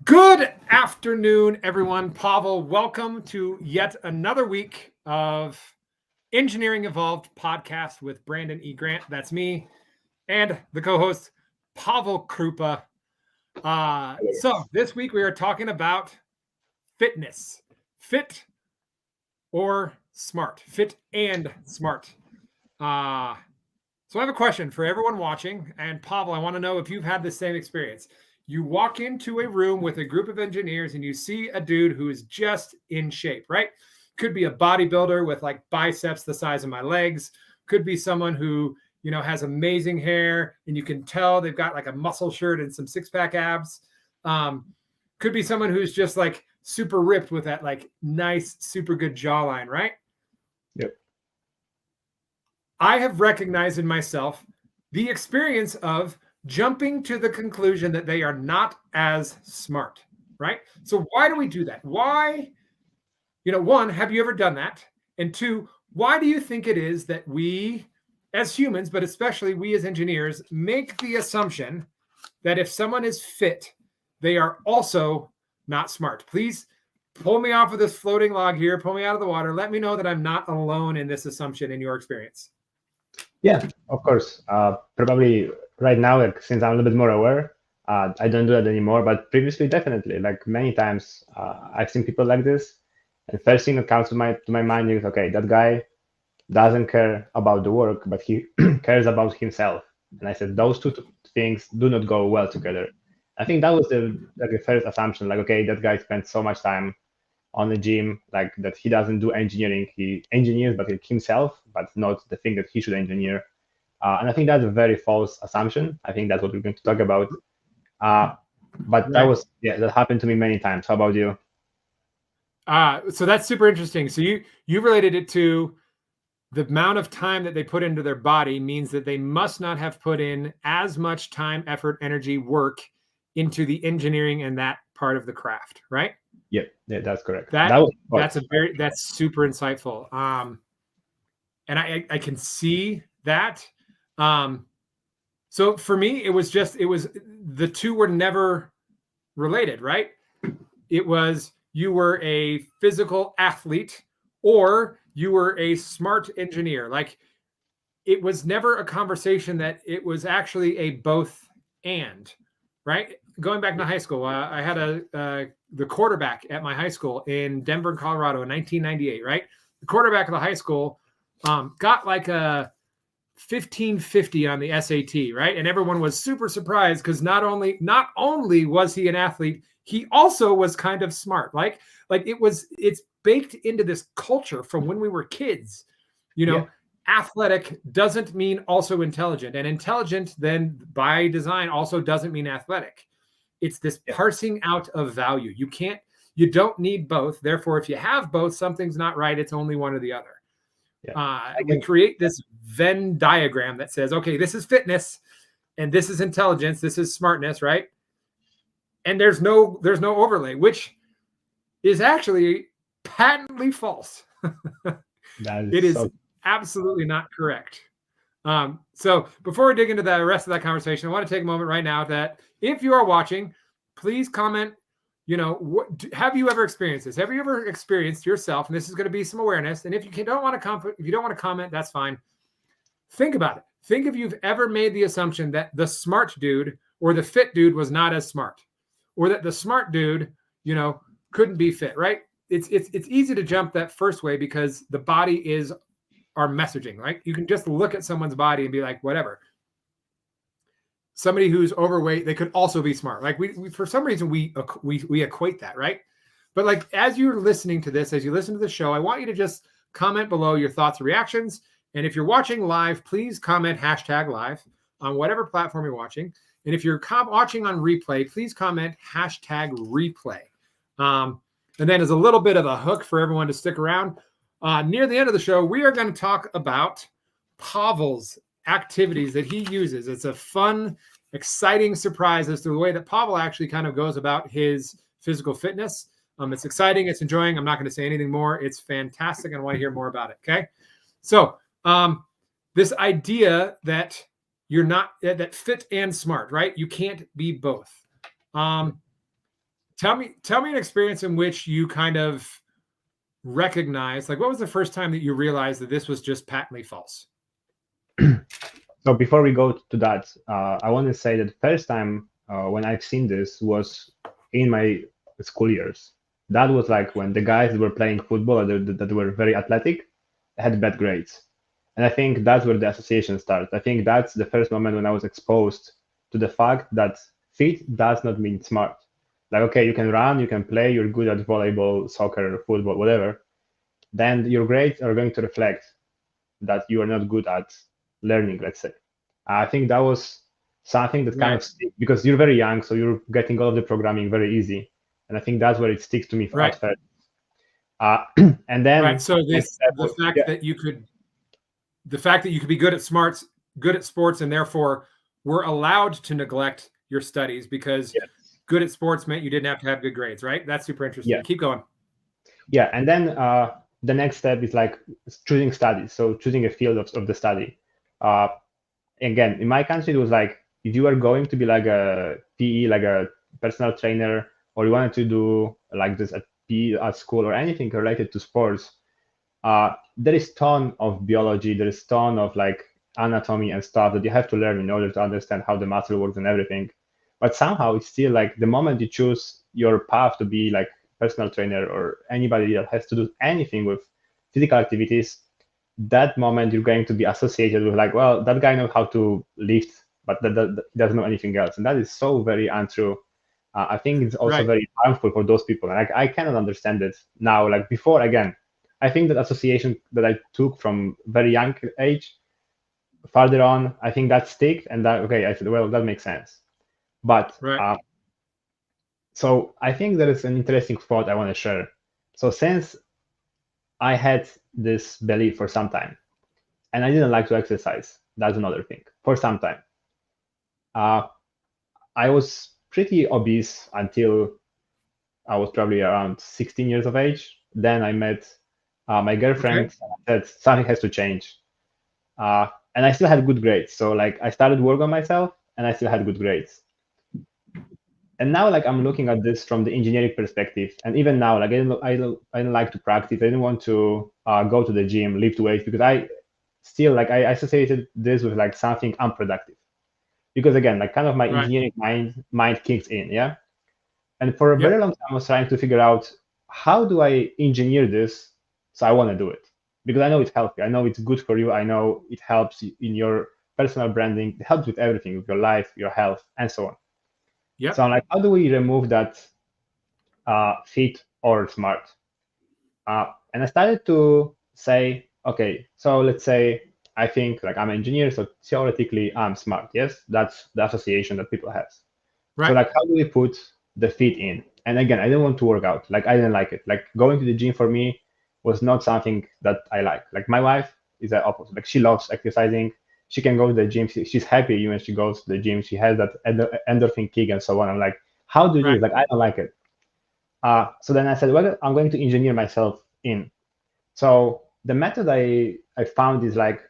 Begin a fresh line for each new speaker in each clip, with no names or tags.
Good afternoon, everyone. Pawel, welcome to yet another week of Engineering Evolved podcast with Brandon E. Grant. That's me and the co-host, Pawel Krupa. So this week we are talking about fitness, fit or smart, fit and smart. So I have a question for everyone watching. And Pawel, I want to know if you've had the same experience. You walk into a room with a group of engineers and you see a dude who is just in shape, right? Could be a bodybuilder with like biceps the size of my legs. Could be someone who, has amazing hair and you can tell they've got like a muscle shirt and some six-pack abs. Could be someone who's just like super ripped with that like nice, super good jawline, right?
Yep.
I have recognized in myself the experience of jumping to the conclusion that they are not as smart, right? So why do we do that? Why, one, have you ever done that? And two, why do you think it is that we as humans, but especially we as engineers, make the assumption that if someone is fit, they are also not smart? Please pull me off of this floating log here, pull me out of the water. Let me know that I'm not alone in this assumption in your experience.
Yeah, of course. Probably right now, like, since I'm a little bit more aware, I don't do that anymore. But previously, definitely, like many times, I've seen people like this. And first thing that comes to my mind is, okay, that guy doesn't care about the work, but he cares about himself. And I said those two things do not go well together. I think that was the first assumption. Like, okay, that guy spends so much time on the gym, like that he doesn't do engineering. He engineers, but himself, but not the thing that he should engineer. And I think that's a very false assumption. I think that's what we're going to talk about. But
Right.
that happened to me many times. How about you?
So that's super interesting. So you related it to the amount of time that they put into their body means that they must not have put in as much time, effort, energy, work into the engineering and that part of the craft, right?
Yeah, that's correct.
That's super insightful. And I can see that. So for me, it was the two were never related, right? It was you were a physical athlete or you were a smart engineer. Like it was never a conversation that it was actually a both and, right? Going back to high school, I had the quarterback at my high school in Denver, Colorado in 1998, right? The quarterback of the high school got like a 1550 on the SAT, right? And everyone was super surprised because not only was he an athlete, he also was kind of smart. Like it's baked into this culture from when we were kids. Athletic doesn't mean also intelligent, and intelligent then by design also doesn't mean athletic. It's this parsing out of value. You don't need both. Therefore, if you have both, something's not right. It's only one or the other. We create this Venn diagram that says, okay, this is fitness and this is intelligence. This is smartness, right? And there's no overlay, which is actually patently false. It is absolutely not correct. So before we dig into the rest of that conversation, I want to take a moment right now that if you are watching, please comment. Have you ever experienced this? Have you ever experienced yourself? And this is going to be some awareness. And if you don't want to comment, that's fine. Think about it. Think if you've ever made the assumption that the smart dude or the fit dude was not as smart, or that the smart dude, couldn't be fit, right? It's easy to jump that first way because the body is our messaging, right? You can just look at someone's body and be like, whatever. Somebody who's overweight, they could also be smart. Like we for some reason we equate that, right? But like as you're listening to this, as you listen to the show, I want you to just comment below your thoughts and reactions. And if you're watching live, please comment #live on whatever platform you're watching. And if you're watching on replay, please comment #replay. And then as a little bit of a hook for everyone to stick around, near the end of the show, we are going to talk about Pawel's activities that he uses. It's a fun, exciting surprise as to the way that Pawel actually kind of goes about his physical fitness. It's exciting. It's enjoying. I'm not going to say anything more. It's fantastic. And I want to hear more about it. Okay. So this idea that you're not that fit and smart, right? You can't be both. tell me an experience in which you kind of recognize, like, what was the first time that you realized that this was just patently false?
So before we go to that, I want to say that the first time when I've seen this was in my school years. That was like when the guys that were playing football that were very athletic had bad grades. And I think that's where the association starts. I think that's the first moment when I was exposed to the fact that fit does not mean smart. Like, okay, you can run, you can play, you're good at volleyball, soccer, football, whatever. Then your grades are going to reflect that you are not good at learning, let's say. I think that was something that kind
Right.
of stick because you're very young, so you're getting all of the programming very easy. And I think that's where it sticks to me
Right.
at first. And then
Right. So
next
this
step was, yeah,
the fact that you could be good at sports, and therefore were allowed to neglect your studies because
yes,
good at sports meant you didn't have to have good grades, right? That's super interesting.
yeah,
Keep going.
yeah. And then the next step is like choosing studies. So choosing a field of the study. Uh, Again, in my country, it was like if you are going to be like a PE, like a personal trainer, or you wanted to do like this at PE at school or anything related to sports, there is ton of biology, there is ton of like anatomy and stuff that you have to learn in order to understand how the muscle works and everything. But somehow it's still like the moment you choose your path to be like personal trainer or anybody that has to do anything with physical activities, that moment you're going to be associated with like, well, that guy knows how to lift, but he doesn't know anything else, and that is so very untrue. I think it's also
Right.
very harmful for those people, and I cannot understand it now. Like before, again, I think that association that I took from very young age, further on, I think that stick, and that okay, I said, well, that makes sense. But
Right.
so I think there is an interesting thought I want to share. So since I had this belief for some time, and I didn't like to exercise. That's another thing. For some time, I was pretty obese until I was probably around 16 years of age. Then I met my
Okay.
girlfriend. And I said something has to change, and I still had good grades. So like I started work on myself, and I still had good grades. And now like I'm looking at this from the engineering perspective, and even now like I don't like to practice. I didn't want to go to the gym, lift weights because I still like I associated this with like something unproductive because again like kind of my
Right.
engineering mind kicks in, yeah. And for a very
Yep.
long time I was trying to figure out how do I engineer this so I want to do it because I know it's healthy, I know it's good for you, I know it helps in your personal branding, it helps with everything, with your life, your health, and so on. So
Yep.
I'm like, how do we remove that fit or smart? And I started to say, okay, so let's say I think like I'm an engineer, so theoretically I'm smart. Yes, that's the association that people have. So
Right.
like, how do we put the fit in? And again, I didn't want to work out. Like I didn't like it. Like going to the gym for me was not something that I like. Like my wife is the opposite. Like she loves exercising. She can go to the gym. She's happy when she goes to the gym. She has that endorphin kick and so on. I'm like, how do you do
Right.
it? Like I don't like it. So then I said, well, I'm going to engineer myself in. So the method I found is like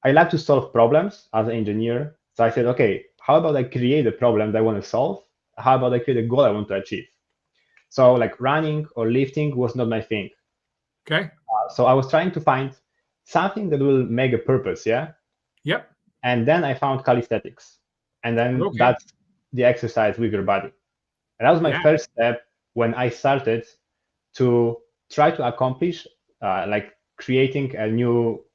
I like to solve problems as an engineer. So I said, okay, how about I create a problem that I want to solve? How about I create a goal I want to achieve? So like running or lifting was not my thing.
Okay.
So I was trying to find something that will make a purpose, yeah.
Yep.
And then I found calisthenics, and then
Okay.
that's the exercise with your body. And that was my
Yeah.
first step when I started to try to accomplish like creating a new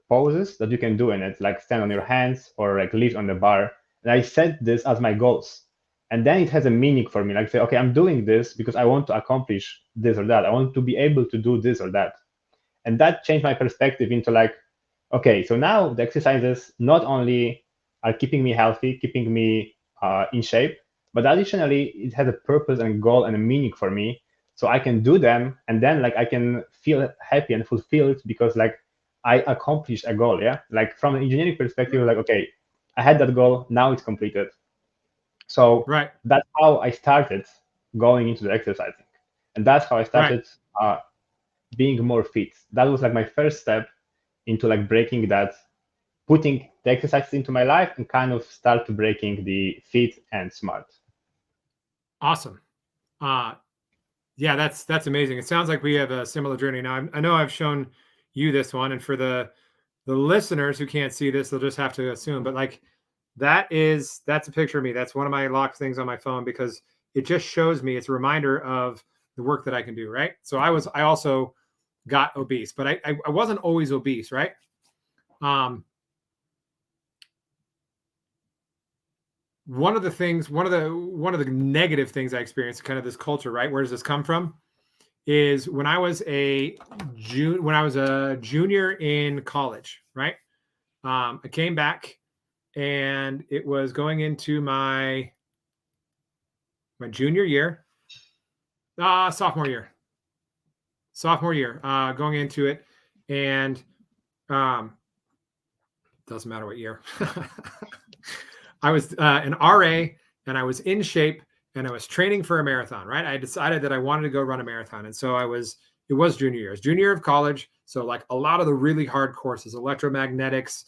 poses that you can do in it, like stand on your hands or like lift on the bar. And I set this as my goals. And then it has a meaning for me. Like say, okay, I'm doing this because I want to accomplish this or that. I want to be able to do this or that. And that changed my perspective into like, okay, so now the exercises not only are keeping me healthy, keeping me in shape, but additionally it has a purpose and a goal and a meaning for me. So I can do them, and then like I can feel happy and fulfilled because like I accomplished a goal. Yeah, like from an engineering perspective, like okay, I had that goal, now it's completed. So
Right.
that's how I started going into the exercising, and that's how I
Right.
started being more fit. That was like my first step into like breaking that, putting the exercises into my life and kind of start to breaking the fit and smart.
Awesome. Yeah, that's amazing. It sounds like we have a similar journey. Now, I know I've shown you this one, and for the listeners who can't see this, they'll just have to assume. But like, that's a picture of me. That's one of my locked things on my phone because it just shows me. It's a reminder of the work that I can do. Right. So I also got obese, but I wasn't always obese. Right. One of the negative things I experienced, kind of this culture, right? Where does this come from? Is when I was a junior in college, right? I came back, and it was going into my junior year, sophomore year, going into it, and doesn't matter what year. I was an RA, and I was in shape, and I was training for a marathon, right? I decided that I wanted to go run a marathon. And so it was junior year. It was junior year of college. So like a lot of the really hard courses, electromagnetics,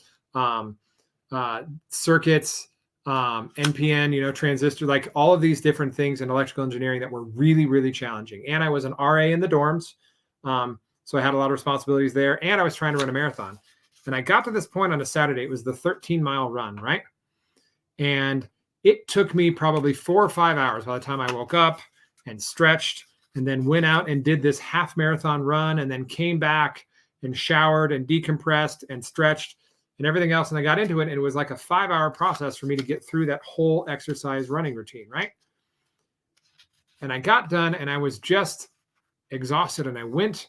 circuits, NPN, transistor, like all of these different things in electrical engineering that were really, really challenging. And I was an RA in the dorms. So I had a lot of responsibilities there, and I was trying to run a marathon. And I got to this point on a Saturday. It was the 13-mile run, right? And it took me probably 4 or 5 hours by the time I woke up and stretched, and then went out and did this half marathon run, and then came back and showered and decompressed and stretched and everything else. And I got into it, and it was like a 5-hour process for me to get through that whole exercise running routine, right? And I got done, and I was just exhausted, and I went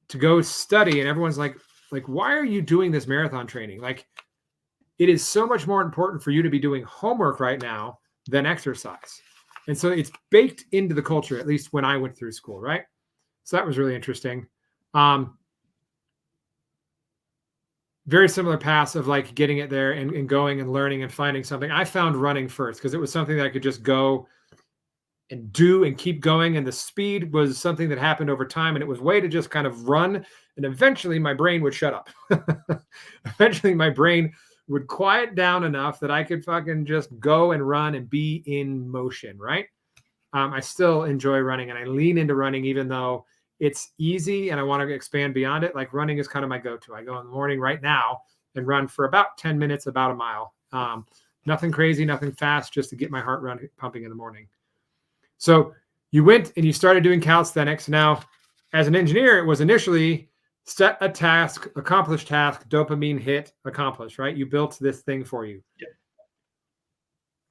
to go study, and everyone's like, why are you doing this marathon training? Like, it is so much more important for you to be doing homework right now than exercise. And so it's baked into the culture, at least when I went through school, right? So that was really interesting. Very similar paths of like getting it there and going and learning and finding something. I found running first because it was something that I could just go and do and keep going. And the speed was something that happened over time. And it was a way to just kind of run. And eventually my brain would shut up. Eventually my brain would quiet down enough that I could fucking just go and run and be in motion, right? I still enjoy running, and I lean into running even though it's easy and I want to expand beyond it. Like running is kind of my go-to. I go in the morning right now and run for about 10 minutes, about a mile. Nothing crazy, nothing fast, just to get my heart pumping in the morning. So you went and you started doing calisthenics. Now, as an engineer, it was initially set a task, accomplish task, dopamine hit, accomplish, right? You built this thing for you.
Yeah.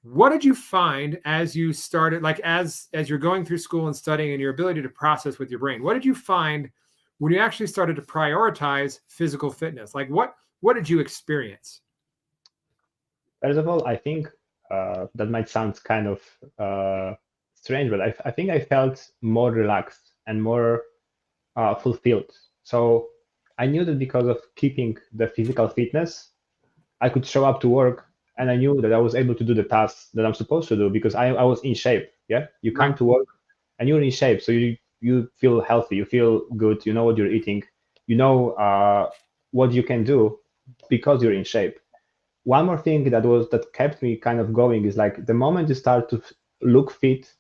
What did you find as you started, like as you're going through school and studying, and your ability to process with your brain? What did you find when you actually started to prioritize physical fitness? Like what did you experience?
First of all, I think that might sound kind of strange, but I think I felt more relaxed and more fulfilled. So I knew that because of keeping the physical fitness, I could show up to work, and I knew that I was able to do the tasks that I'm supposed to do because I was in shape. Yeah, you come to work and you're in shape, so you feel healthy, you feel good, you know what you're eating, you know what you can do because you're in shape. One more thing that kept me kind of going is like the moment you start to look fit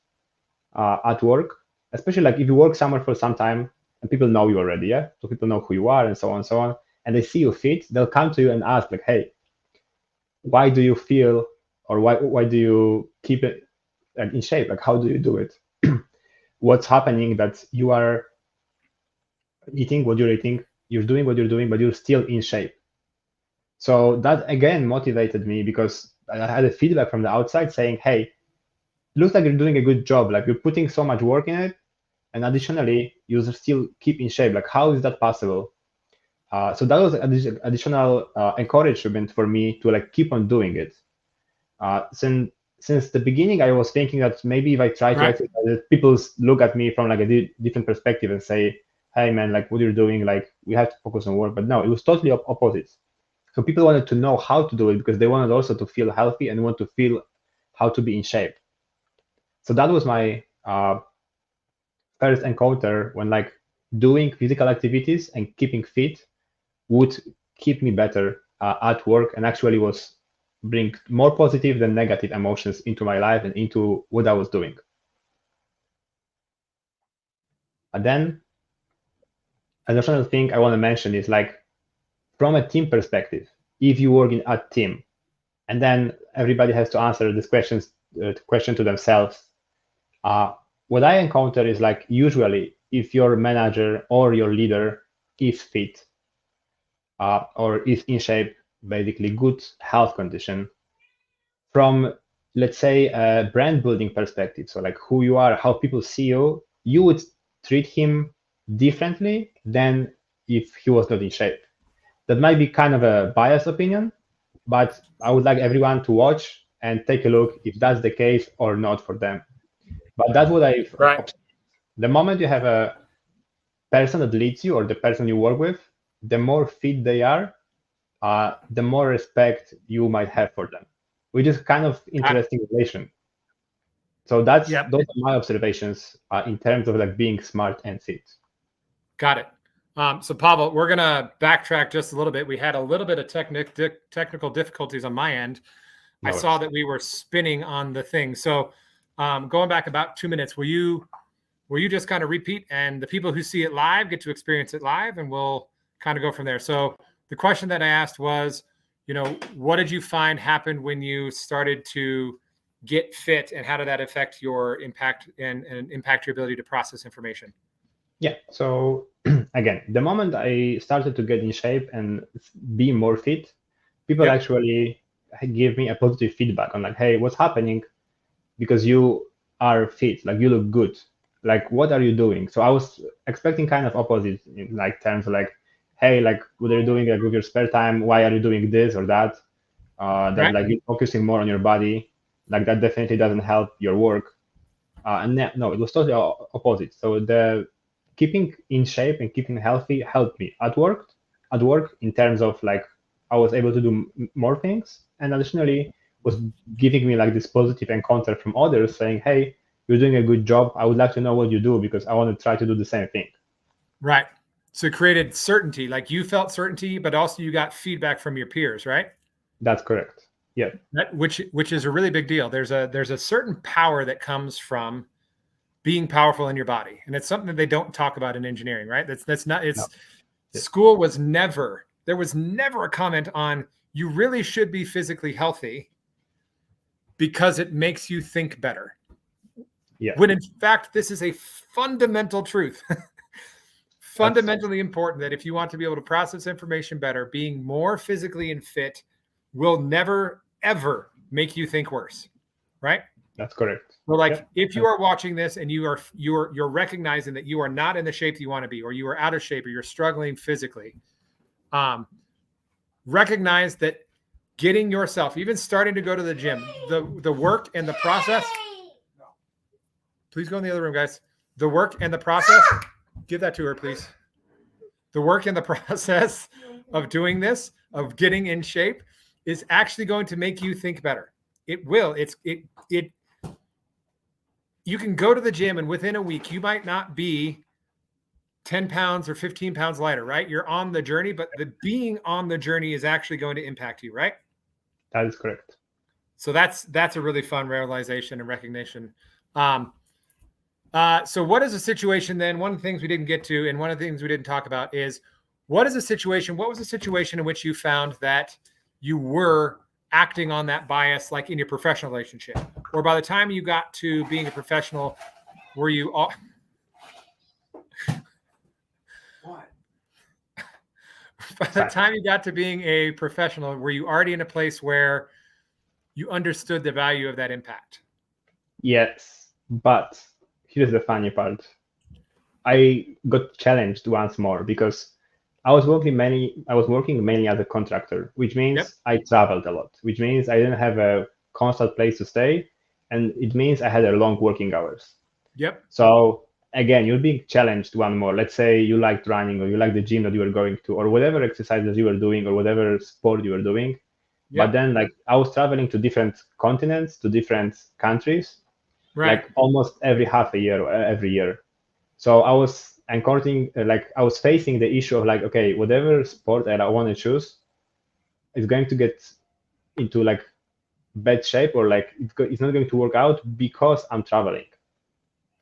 at work, especially like if you work somewhere for some time and people know you already, yeah, so people know who you are and so on, and they see you fit, they'll come to you and ask like, hey, why do you feel, or why do you keep it in shape? Like, how do you do it? What's happening that you are eating what you're eating, you're doing what you're doing, but you're still in shape? So that again motivated me because I had a feedback from the outside saying, hey, looks like you're doing a good job. Like you're putting so much work in it, and additionally, you still keep in shape. Like, how is that possible? So that was additional encouragement for me to like keep on doing it. Since the beginning, I was thinking that maybe if I try to exercise, people look at me from like a different perspective and say, "Hey, man, like what you're doing, like we have to focus on work." But no, it was totally opposite. So people wanted to know how to do it because they wanted also to feel healthy and want to feel how to be in shape. So that was my first encounter when like doing physical activities and keeping fit would keep me better at work, and actually bring more positive than negative emotions into my life and into what I was doing. And then additional thing I want to mention is like from a team perspective, if you work in a team, and then everybody has to answer this question to themselves. What I encounter is like usually if your manager or your leader is fit or is in shape, basically good health condition, from let's say a brand building perspective, so like who you are, how people see you, you would treat him differently than if he was not in shape. That might be kind of a biased opinion, but I would like everyone to watch and take a look if that's the case or not for them. But that's what I've
Right.
observed. The moment you have a person that leads you or the person you work with, the more fit they are, the more respect you might have for them, which is kind of interesting relation. So those are my observations in terms of like being smart and fit.
Got it. So Pawel, we're going to backtrack just a little bit. We had a little bit of technical difficulties on my end. I saw that we were spinning on the thing. So going back about 2 minutes, will you just kind of repeat, and the people who see it live get to experience it live, and we'll kind of go from there. So the question that I asked was, what did you find happened when you started to get fit, and how did that affect your impact and impact your ability to process information?
Yeah. So again, the moment I started to get in shape and be more fit, people actually give me a positive feedback on like, hey, what's happening? Because you are fit, like you look good. Like, what are you doing? So I was expecting kind of opposite in like terms of like, hey, like what are you doing like with your spare time? Why are you doing this or that? That like you're focusing more on your body. Like that definitely doesn't help your work. And no, it was totally opposite. So the keeping in shape and keeping healthy helped me at work in terms of like I was able to do more things, and additionally was giving me like this positive encounter from others saying, hey, you're doing a good job. I would like to know what you do because I want to try to do the same thing.
Right. So it created certainty, like you felt certainty, but also you got feedback from your peers, right?
That's correct. Yeah.
Which is a really big deal. There's a certain power that comes from being powerful in your body. And it's something that they don't talk about in engineering, right? That's not, it's no. School was never, there was never a comment on you really should be physically healthy because it makes you think better. Yeah. When in fact, this is a fundamental truth. Fundamentally important that if you want to be able to process information better, being more physically and fit will never, ever make you think worse, right?
That's correct.
So like if you are watching this and you're recognizing that you are not in the shape that you want to be, or you are out of shape, or you're struggling physically, recognize that getting yourself, even starting to go to the gym, the work and the process. Please go in the other room, guys. The work and the process. Give that to her, please. The work and the process of doing this, of getting in shape, is actually going to make you think better. It will. You can go to the gym and within a week, you might not be 10 pounds or 15 pounds lighter, right? You're on the journey, but the being on the journey is actually going to impact you, right?
That is correct.
So that's a really fun realization and recognition. So what is a situation then? One of the things we didn't get to, and one of the things we didn't talk about is what was a situation in which you found that you were acting on that bias, like in your professional relationship, or by the time you got to being a professional, were you all... What? By the time you got to being a professional, were you already in a place where you understood the value of that impact?
Yes, but here's the funny part. I got challenged once more because I was working mainly as a contractor, which means I traveled a lot, which means I didn't have a constant place to stay, and it means I had a long working hours.
Yep.
So again, you're being challenged one more. Let's say you liked running, or you liked the gym that you were going to, or whatever exercises you were doing, or whatever sport you were doing. Yep. But then, like, I was traveling to different continents, to different countries, like almost every half a year or every year. So I was encountering, I was facing the issue of like, okay, whatever sport that I want to choose is going to get into like bad shape, or like it's not going to work out because I'm traveling.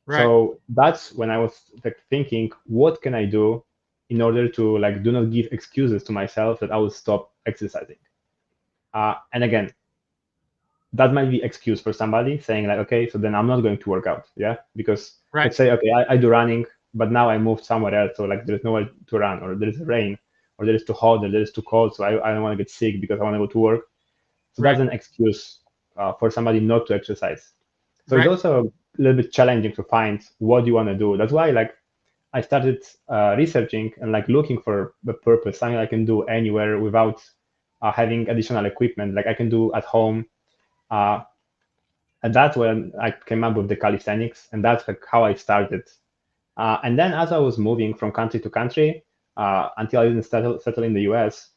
Right.
So that's when I was like thinking, what can I do in order to like do not give excuses to myself that I will stop exercising. And again, that might be excuse for somebody saying like, okay, so then I'm not going to work out, yeah, because
Right.
let's say, okay, I do running, but now I moved somewhere else, so like there's nowhere to run, or there's rain, or there is too hot, or there is too cold, so I don't want to get sick because I want to go to work. So
Right.
that's an excuse for somebody not to exercise. So it's
Right.
also a little bit challenging to find what you want to do. That's why like I started researching and like looking for the purpose, something I can do anywhere without having additional equipment, like I can do at home. And that's when I came up with the calisthenics, and that's like how I started. And then as I was moving from country to country until I didn't settle in the US,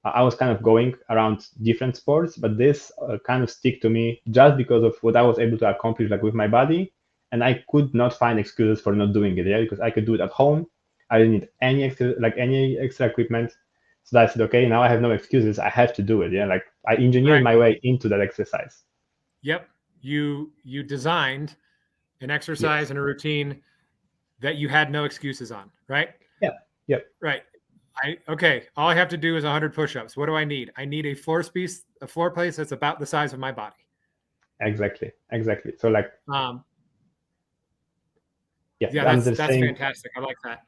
I was kind of going around different sports, but this kind of stick to me just because of what I was able to accomplish like with my body, and I could not find excuses for not doing it. Yeah, because I could do it at home. I didn't need any extra equipment. So I said, okay, now I have no excuses. I have to do it. Yeah, like I engineered
Right.
my way into that exercise.
Yep. You designed an exercise
Yes.
and a routine that you had no excuses on, right?
Yeah. Yep.
Right. Okay. All I have to do is 100 push-ups. What do I need? I need a floor place that's about the size of my body.
Exactly. Exactly. So like, yeah,
Yeah,
I'm just
that's
saying.
fantastic. I like that.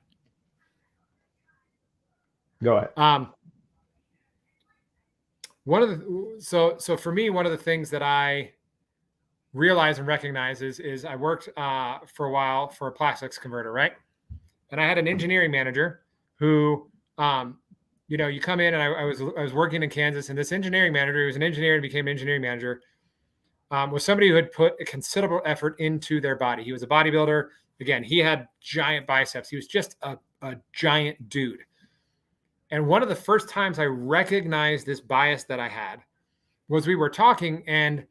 Go ahead.
So for me, one of the things that I realize and recognize is I worked for a while for a plastics converter, right? And I had an engineering manager who, you come in, and I was working in Kansas, and this engineering manager, who was an engineer and became an engineering manager, was somebody who had put a considerable effort into their body. He was a bodybuilder. Again, he had giant biceps. He was just a giant dude. And one of the first times I recognized this bias that I had was we were talking, and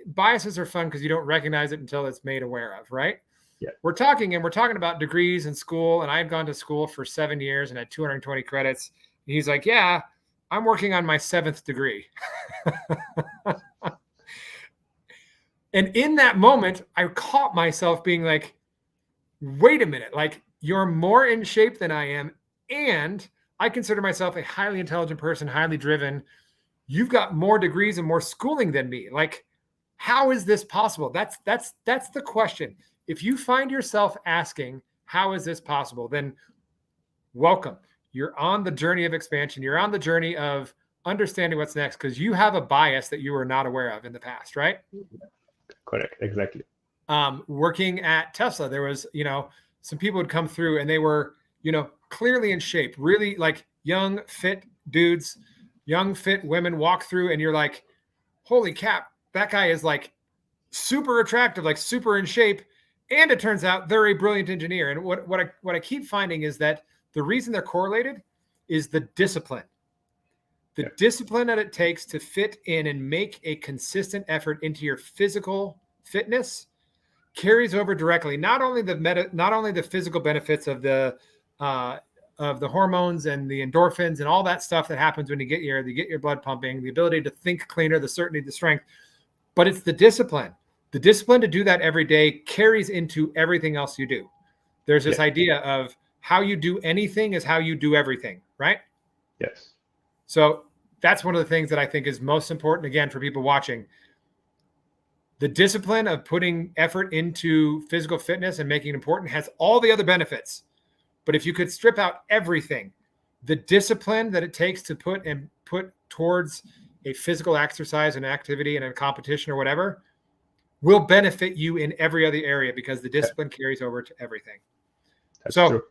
biases are fun because you don't recognize it until it's made aware of, right?
Yeah.
We're talking about degrees in school, and I had gone to school for 7 years and had 220 credits. And he's like, yeah, I'm working on my 7th degree. And in that moment, I caught myself being like, wait a minute, like you're more in shape than I am. And I consider myself a highly intelligent person, highly driven. You've got more degrees and more schooling than me. Like, how is this possible? That's the question. If you find yourself asking, how is this possible? Then welcome. You're on the journey of expansion. You're on the journey of understanding what's next, because you have a bias that you were not aware of in the past, right?
Correct. Exactly.
Working at Tesla, there was, some people would come through and they were, clearly in shape, really like young, fit dudes, young, fit women walk through, and you're like, holy cap, that guy is like super attractive, like super in shape. And it turns out they're a brilliant engineer. And what I keep finding is that the reason they're correlated is the discipline. The discipline that it takes to fit in and make a consistent effort into your physical fitness carries over directly. Not only the physical benefits of the hormones and the endorphins and all that stuff that happens when you get your blood pumping, the ability to think cleaner, the certainty, the strength, but it's the discipline. The discipline to do that every day carries into everything else you do. There's this idea of how you do anything is how you do everything, right?
Yes.
So that's one of the things that I think is most important, again, for people watching. The discipline of putting effort into physical fitness and making it important has all the other benefits. But if you could strip out everything, the discipline that it takes to put towards a physical exercise and activity and a competition or whatever will benefit you in every other area, because the discipline carries over to everything.
That's
so
true.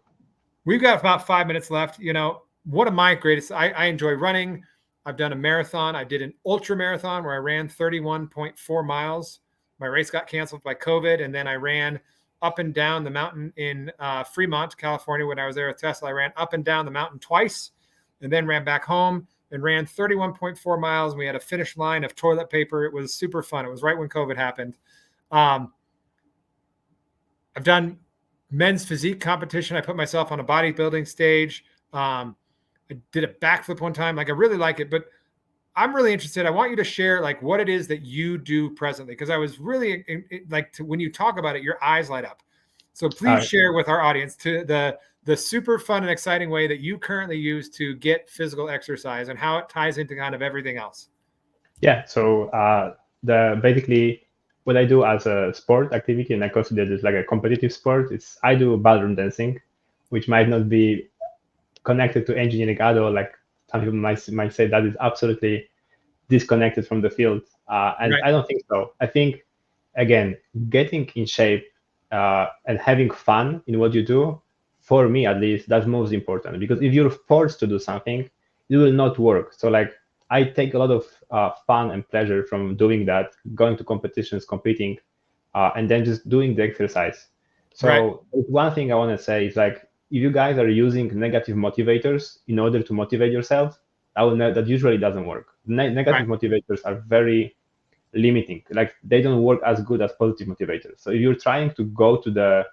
We've got about 5 minutes left. One of my greatest, I enjoy running. I've done a marathon. I did an ultra marathon where I ran 31.4 miles. My race got canceled by COVID. And then I ran up and down the mountain in Fremont, California. When I was there with Tesla, I ran up and down the mountain twice and then ran back home and ran 31.4 miles. And we had a finish line of toilet paper. It was super fun. It was right when COVID happened. I've done men's physique competition. I put myself on a bodybuilding stage. I did a backflip one time. Like, I really like it, but I'm really interested. I want you to share like what it is that you do presently, because I was really when you talk about it, your eyes light up. So please share with our audience to the super fun and exciting way that you currently use to get physical exercise and how it ties into kind of everything else.
Yeah. So the basically what I do as a sport activity, and I consider this like a competitive sport, is I do ballroom dancing, which might not be connected to engineering at all. Like some people might say that is absolutely disconnected from the field, and
Right.
I don't think so. I think again, getting in shape and having fun in what you do, for me at least, that's most important. Because if you're forced to do something, it will not work. So like I take a lot of fun and pleasure from doing that, going to competitions, competing, and then just doing the exercise. So one thing I want to say is like, if you guys are using negative motivators in order to motivate yourself, that usually doesn't work. Negative motivators are very limiting. Like they don't work as good as positive motivators. So if you're trying to go to the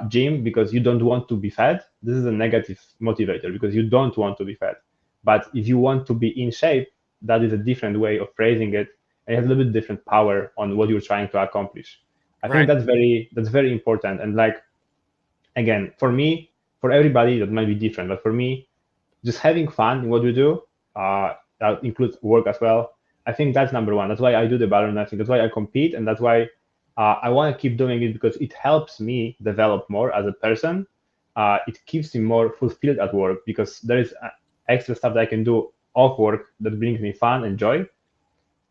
gym because you don't want to be fat, this is a negative motivator because you don't want to be fat. But if you want to be in shape, that is a different way of phrasing it. And it has a little bit different power on what you're trying to accomplish. I think that's very important. And like, again, for me, for everybody, that might be different. But for me, just having fun in what we do, that includes work as well. I think that's number one. That's why I do the ballroom dancing. That's why I compete, and that's why I want to keep doing it, because it helps me develop more as a person. It keeps me more fulfilled at work because there is extra stuff that I can do off work that brings me fun and joy.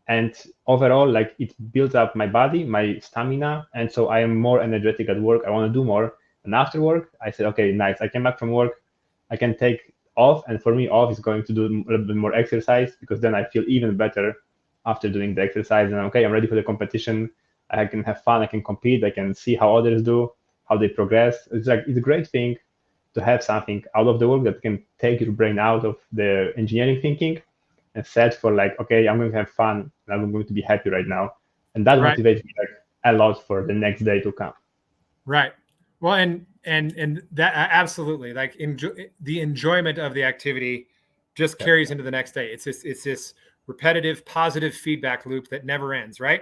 And overall, like it builds up my body, my stamina, and so I am more energetic at work. I want to do more. And after work, I said, okay, nice. I came back from work. I can take off, and for me, off is going to do a little bit more exercise, because then I feel even better after doing the exercise. And okay, I'm ready for the competition. I can have fun. I can compete. I can see how others do, how they progress. It's like it's a great thing to have something out of the work that can take your brain out of the engineering thinking and set for like, okay, I'm going to have fun and I'm going to be happy right now, and that motivates me like a lot for the next day to come.
Right. Well, and that absolutely, like the enjoyment of the activity just carries into the next day. It's this repetitive positive feedback loop that never ends, right?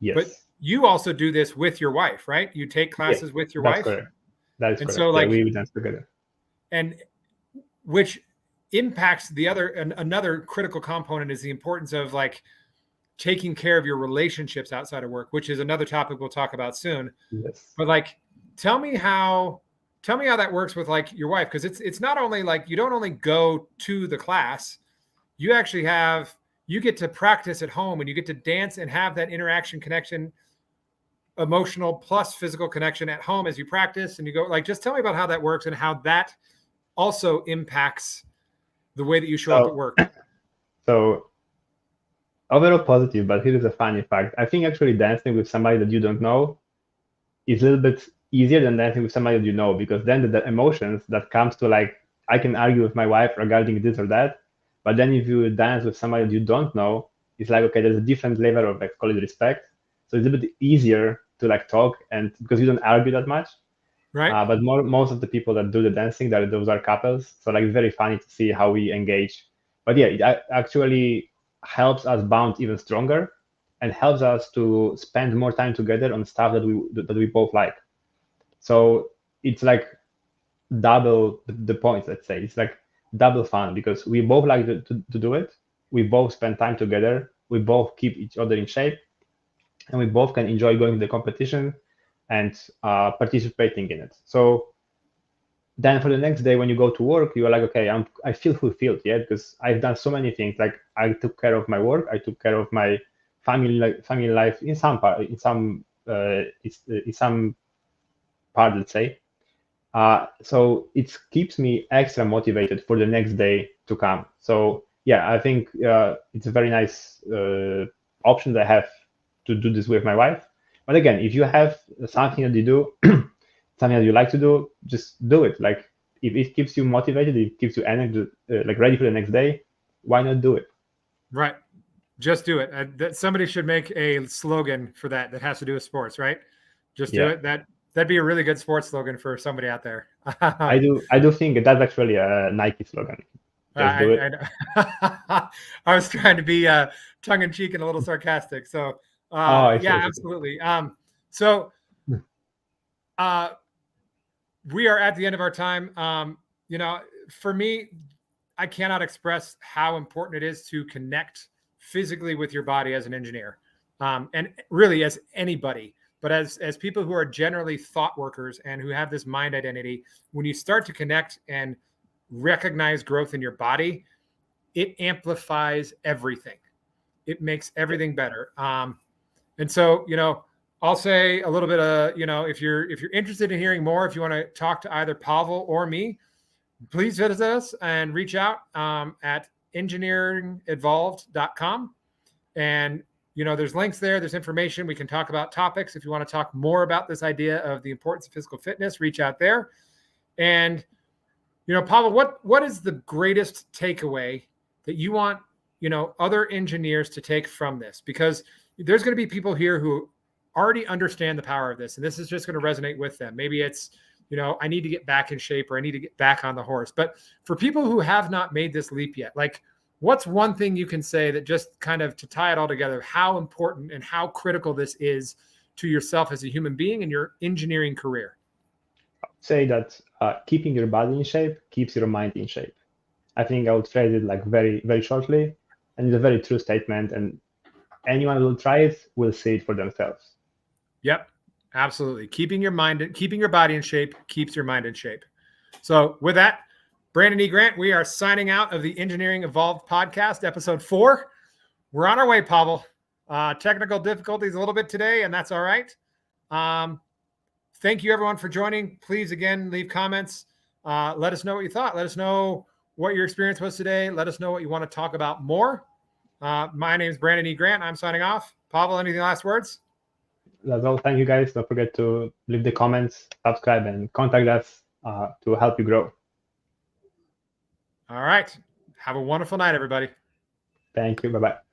Yes.
But you also do this with your wife, right? You take classes with your wife.
Correct. That is correct.
So like
we dance together.
And which impacts another critical component is the importance of like taking care of your relationships outside of work, which is another topic we'll talk about soon.
Yes.
But like, tell me how that works with like your wife, because it's not only like you don't only go to the class, you actually you get to practice at home, and you get to dance and have that interaction, connection, emotional plus physical connection at home as you practice and you go. Like, just tell me about how that works and how that also impacts the way that you show up at work.
So overall positive, but here is a funny fact. I think actually dancing with somebody that you don't know is a little bit easier than dancing with somebody that you know, because then the emotions that comes to like, I can argue with my wife regarding this or that, but then if you dance with somebody that you don't know, it's like, okay, there's a different level of like, call it respect. So it's a bit easier to like talk, and because you don't argue that much.
Right.
But most of the people that do the dancing, those are couples. So like, it's very funny to see how we engage. But yeah, it actually helps us bond even stronger and helps us to spend more time together on stuff that we both like. So it's like double the points, let's say. It's like double fun because we both like to do it. We both spend time together. We both keep each other in shape, and we both can enjoy going to the competition and participating in it. So then for the next day when you go to work, you are like, okay, I feel fulfilled, yeah, because I've done so many things. Like I took care of my work, I took care of my family life in some part, let's say. So it keeps me extra motivated for the next day to come. So yeah, I think it's a very nice option that I have to do this with my wife. But again, if you have something that you do, something that you like to do, just do it. Like if it keeps you motivated, it keeps you energy, like ready for the next day, why not do it?
Right. Just do it. Somebody should make a slogan for that has to do with sports, right? Just do it. That'd be a really good sports slogan for somebody out there.
I do think that's actually a Nike slogan. Let's do it.
I was trying to be tongue in cheek and a little sarcastic. So yeah, absolutely. So we are at the end of our time. You know, for me, I cannot express how important it is to connect physically with your body as an engineer, and really as anybody. But as people who are generally thought workers and who have this mind identity, when you start to connect and recognize growth in your body, it amplifies everything. It makes everything better. And so, you know, I'll say a little bit of, you know, if you're interested in hearing more, if you want to talk to either Pawel or me, please visit us and reach out at engineeringevolved.com. And, you know, there's links there. There's information. We can talk about topics. If you want to talk more about this idea of the importance of physical fitness, reach out there. And, you know, Pawel, what is the greatest takeaway that you want, you know, other engineers to take from this? Because there's going to be people here who already understand the power of this, and this is just going to resonate with them. Maybe it's, you know, I need to get back in shape, or I need to get back on the horse. But for people who have not made this leap yet, like, what's one thing you can say that just kind of to tie it all together, how important and how critical this is to yourself as a human being and your engineering career?
I'd say that keeping your body in shape keeps your mind in shape. I think I would phrase it like very, very shortly, and it's a very true statement, and anyone who will try it will see it for themselves.
Yep, absolutely. Keeping your body in shape keeps your mind in shape. So with that, Brandon E. Grant, we are signing out of the Engineering Evolved podcast, episode 4. We're on our way, Pawel. Technical difficulties a little bit today, and that's all right. Thank you, everyone, for joining. Please, again, leave comments. Let us know what you thought. Let us know what your experience was today. Let us know what you want to talk about more. My name is Brandon E. Grant. I'm signing off. Pawel, any last words?
That's all. Thank you, guys. Don't forget to leave the comments, subscribe, and contact us to help you grow.
All right. Have a wonderful night, everybody.
Thank you. Bye-bye.